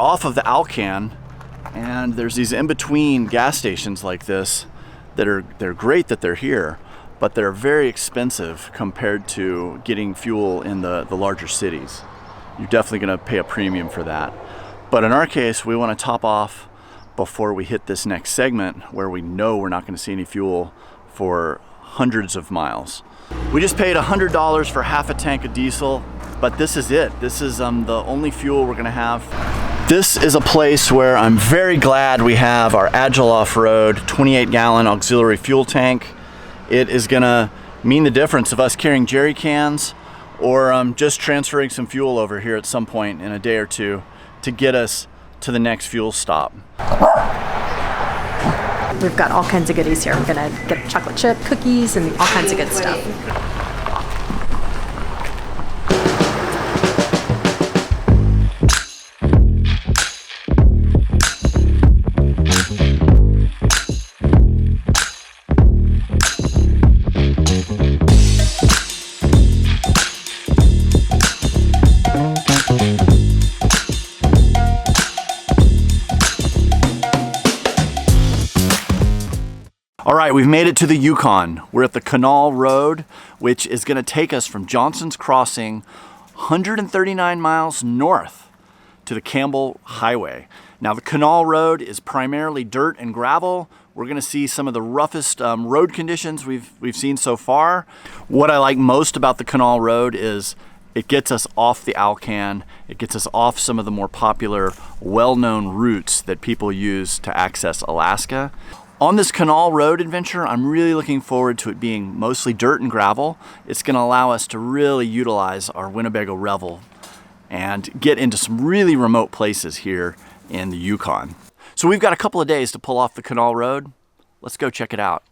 off of the Alcan, and there's these in-between gas stations like this they're great that they're here, but they're very expensive compared to getting fuel in the larger cities. You're definitely gonna pay a premium for that. But in our case, we wanna top off before we hit this next segment where we know we're not gonna see any fuel for hundreds of miles. We just paid $100 for half a tank of diesel, but this is it. This is the only fuel we're gonna have. This is a place where I'm very glad we have our Agile Offroad 28-gallon auxiliary fuel tank. It is gonna mean the difference of us carrying jerry cans or just transferring some fuel over here at some point in a day or two to get us to the next fuel stop. We've got all kinds of goodies here. We're gonna get chocolate chip cookies and all kinds of good stuff. All right, we've made it to the Yukon. We're at the Canol Road, which is gonna take us from Johnson's Crossing 139 miles north to the Campbell Highway. Now the Canol Road is primarily dirt and gravel. We're gonna see some of the roughest road conditions we've seen so far. What I like most about the Canol Road is it gets us off the Alcan. It gets us off some of the more popular, well-known routes that people use to access Alaska. On this Canol Road adventure, I'm really looking forward to it being mostly dirt and gravel. It's gonna allow us to really utilize our Winnebago Revel and get into some really remote places here in the Yukon. So we've got a couple of days to pull off the Canol Road. Let's go check it out.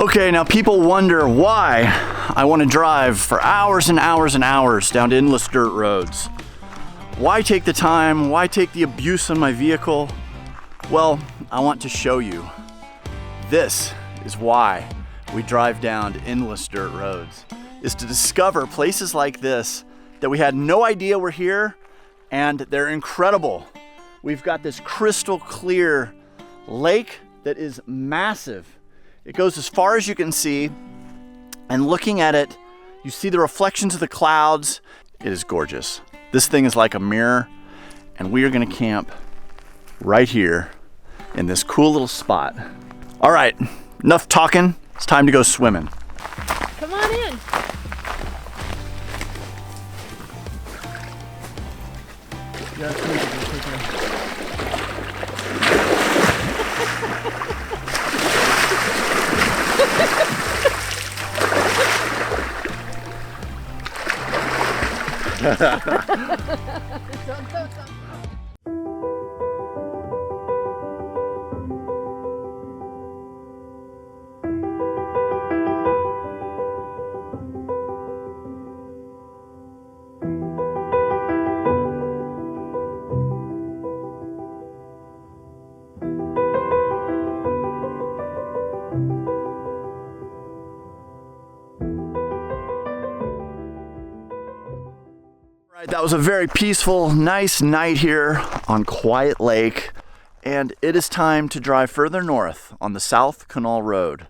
Okay, now people wonder why I want to drive for hours and hours and hours down endless dirt roads. Why take the time? Why take the abuse on my vehicle? Well, I want to show you. This is why we drive down endless dirt roads, is to discover places like this that we had no idea were here, and they're incredible. We've got this crystal clear lake that is massive. It goes as far as you can see, and looking at it, you see the reflections of the clouds. It is gorgeous. This thing is like a mirror, and we are gonna camp right here in this cool little spot. All right, enough talking. It's time to go swimming. Come on in. That was a very peaceful, nice night here on Quiet Lake, and it is time to drive further north on the South Canol Road.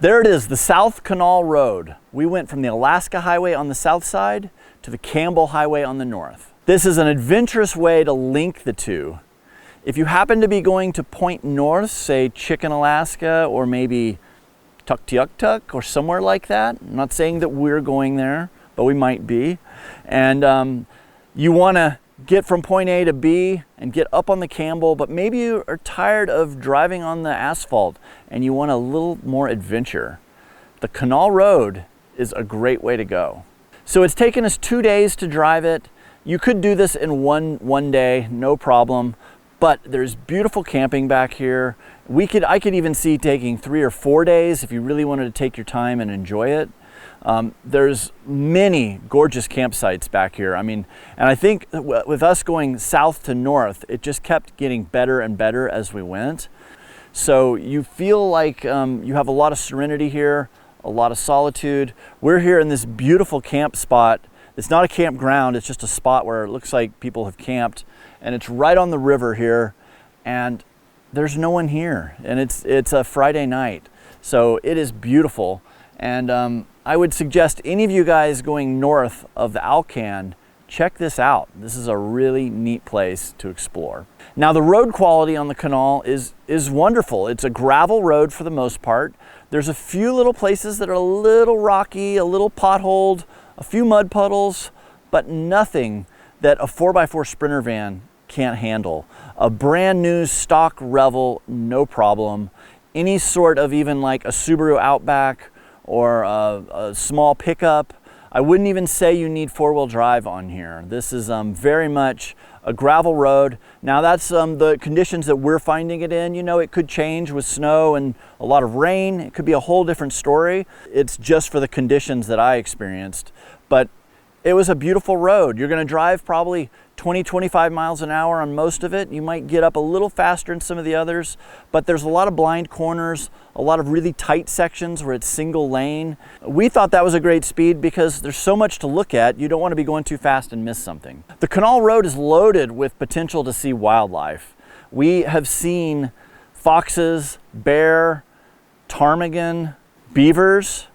There it is, the South Canol Road. We went from the Alaska Highway on the south side to the Campbell Highway on the north. This is an adventurous way to link the two. If you happen to be going to point north, say Chicken, Alaska, or maybe Tuktoyaktuk or somewhere like that, I'm not saying that we're going there, but we might be, and you want to get from point A to B and get up on the Campbell, but maybe you are tired of driving on the asphalt and you want a little more adventure. The Canol Road is a great way to go. So it's taken us 2 days to drive it. You could do this in one day, no problem, but there's beautiful camping back here. I could even see taking 3 or 4 days if you really wanted to take your time and enjoy it. There's many gorgeous campsites back here. I mean, and I think with us going south to north, it just kept getting better and better as we went. So you feel like you have a lot of serenity here, a lot of solitude. We're here in this beautiful camp spot. It's not a campground, it's just a spot where it looks like people have camped, and it's right on the river here, and there's no one here, and it's a Friday night, so it is beautiful. And I would suggest any of you guys going north of the Alcan, check this out. This is a really neat place to explore. Now, the road quality on the canal is wonderful. It's a gravel road for the most part. There's a few little places that are a little rocky, a little potholed, a few mud puddles, but nothing that a 4x4 Sprinter van can't handle. A brand new stock Revel, no problem. Any sort of even like a Subaru Outback or a small pickup. I wouldn't even say you need four-wheel drive on here. This is very much a gravel road. Now that's the conditions that we're finding it in. You know, it could change with snow and a lot of rain. It could be a whole different story. It's just for the conditions that I experienced. But it was a beautiful road. You're gonna drive probably 20, 25 miles an hour on most of it. You might get up a little faster in some of the others, but there's a lot of blind corners, a lot of really tight sections where it's single lane. We thought that was a great speed because there's so much to look at. You don't want to be going too fast and miss something. The Canol Road is loaded with potential to see wildlife. We have seen foxes, bear, ptarmigan, beavers.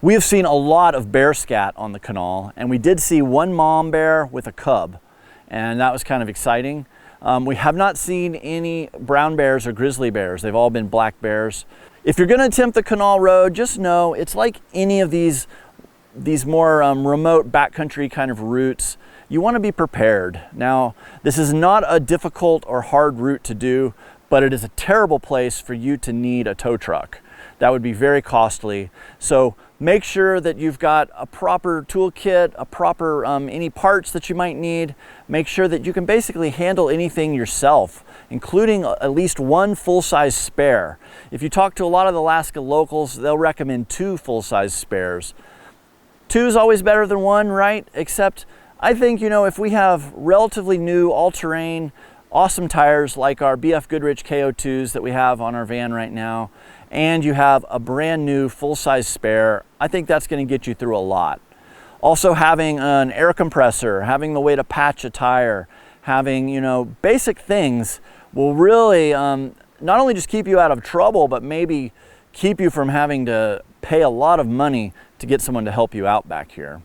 We have seen a lot of bear scat on the canal, and we did see one mom bear with a cub, and that was kind of exciting. We have not seen any brown bears or grizzly bears. They've all been black bears. If you're going to attempt the Canol Road, just know it's like any of these more remote backcountry kind of routes. You want to be prepared. Now, this is not a difficult or hard route to do, but it is a terrible place for you to need a tow truck. That would be very costly. So make sure that you've got a proper toolkit, a proper any parts that you might need. Make sure that you can basically handle anything yourself, including at least one full-size spare. If you talk to a lot of the Alaska locals, they'll recommend 2 full-size spares. 2 is always better than 1, right? Except I think, you know, if we have relatively new all-terrain, awesome tires like our BF Goodrich KO2s that we have on our van right now, and you have a brand new full-size spare, I think that's going to get you through a lot. Also, having an air compressor, having the way to patch a tire, having, you know, basic things will really not only just keep you out of trouble, but maybe keep you from having to pay a lot of money to get someone to help you out back here.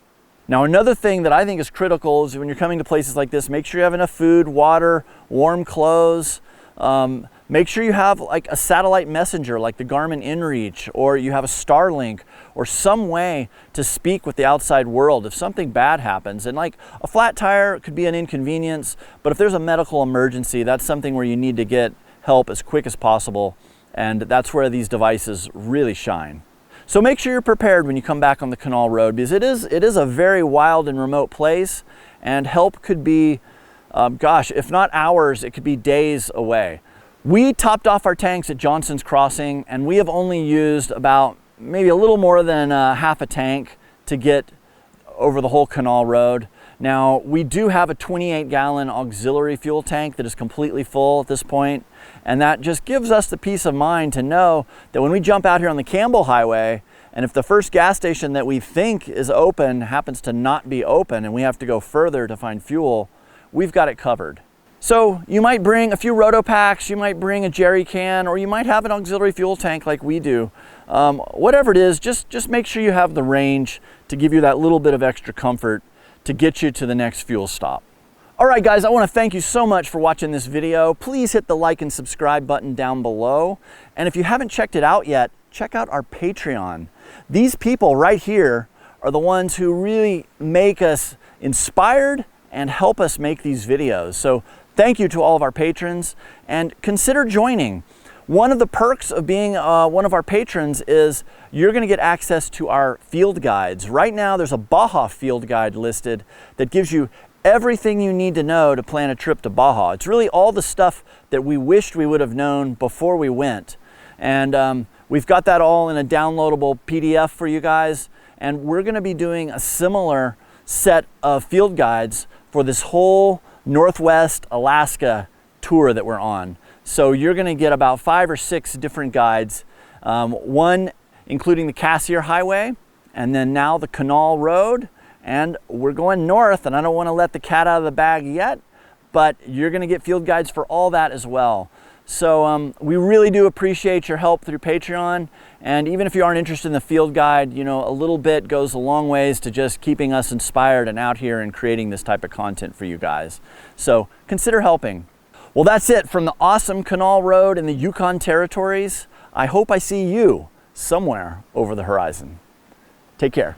Now, another thing that I think is critical is when you're coming to places like this, make sure you have enough food, water, warm clothes. Make sure you have like a satellite messenger like the Garmin InReach, or you have a Starlink or some way to speak with the outside world if something bad happens. And like a flat tire could be an inconvenience, but if there's a medical emergency, that's something where you need to get help as quick as possible. And that's where these devices really shine. So make sure you're prepared when you come back on the Canol Road, because it is a very wild and remote place, and help could be, gosh, if not hours, it could be days away. We topped off our tanks at Johnson's Crossing, and we have only used about maybe a little more than half a tank to get over the whole Canol Road. Now, we do have a 28-gallon auxiliary fuel tank that is completely full at this point, and that just gives us the peace of mind to know that when we jump out here on the Campbell Highway, and if the first gas station that we think is open happens to not be open and we have to go further to find fuel, we've got it covered. So you might bring a few roto packs, you might bring a jerry can, or you might have an auxiliary fuel tank like we do. Whatever it is, just make sure you have the range to give you that little bit of extra comfort to get you to the next fuel stop. All right, guys, I want to thank you so much for watching this video. Please hit the like and subscribe button down below. And if you haven't checked it out yet, check out our Patreon. These people right here are the ones who really make us inspired and help us make these videos. So thank you to all of our patrons, and consider joining. One of the perks of being one of our patrons is you're going to get access to our field guides. Right now there's a Baja field guide listed that gives you everything you need to know to plan a trip to Baja. It's really all the stuff that we wished we would have known before we went. And we've got that all in a downloadable PDF for you guys, and we're going to be doing a similar set of field guides for this whole Northwest Alaska tour that we're on. So you're going to get about 5 or 6 different guides. One including the Cassiar Highway, and then now the Canol Road, and we're going north, and I don't want to let the cat out of the bag yet, but you're going to get field guides for all that as well. So we really do appreciate your help through Patreon, and even if you aren't interested in the field guide, you know, a little bit goes a long ways to just keeping us inspired and out here and creating this type of content for you guys. So consider helping. Well, that's it from the awesome Canol Road in the Yukon territories. I hope I see you somewhere over the horizon. Take care.